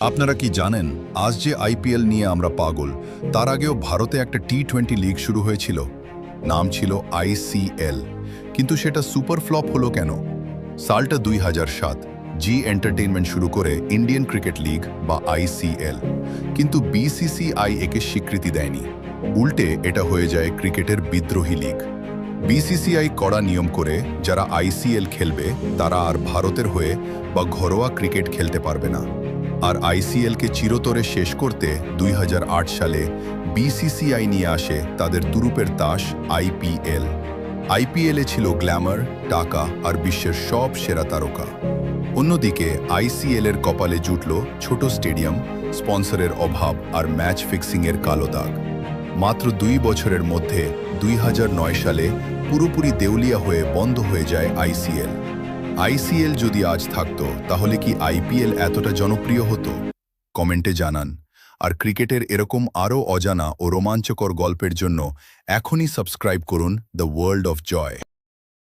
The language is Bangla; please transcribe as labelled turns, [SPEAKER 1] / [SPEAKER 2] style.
[SPEAKER 1] আপনারা কি জানেন আজ যে আইপিএল নিয়ে আমরা পাগল তার আগেও ভারতে একটা টি-20 লিগ শুরু হয়েছিল। নাম ছিল আইসিএল, কিন্তু সেটা সুপার ফ্লপ হলো কেন? সালটা 2007, জি এন্টারটেইনমেন্ট শুরু করে ইন্ডিয়ান ক্রিকেট লিগ বা আইসিএল, কিন্তু বিসিসিআই একে স্বীকৃতি দেয়নি। উল্টে এটা হয়ে যায় ক্রিকেটের বিদ্রোহী লিগ। বিসিসিআই কড়া নিয়ম করে যারা আইসিএল খেলবে তারা আর ভারতের হয়ে বা ঘরোয়া ক্রিকেট খেলতে পারবে না। আর আইসিএলকে চিরতরে শেষ করতে 2008 সালে বিসিসিআই নিয়ে আসে তাদের তুরুপের তাস আইপিএল। আইপিএলে ছিল গ্ল্যামার, টাকা আর বিশ্বের সব সেরা তারকা। অন্যদিকে আইসিএলের কপালে জুটল ছোট স্টেডিয়াম, স্পন্সরের অভাব আর ম্যাচ ফিক্সিংয়ের কালো দাগ। মাত্র 2 বছরের মধ্যে 2009 সালে পুরোপুরি দেউলিয়া হয়ে বন্ধ হয়ে যায় আইসিএল। আইসিএল যদি আজ থাকতো তাহলে কি আইপিএল এতটা জনপ্রিয় হতো? কমেন্টে জানান। আর ক্রিকেটের এরকম আরও অজানা ও রোমাঞ্চকর গল্পের জন্য এখনই সাবস্ক্রাইব করুন দ্য ওয়ার্ল্ড অফ জয়।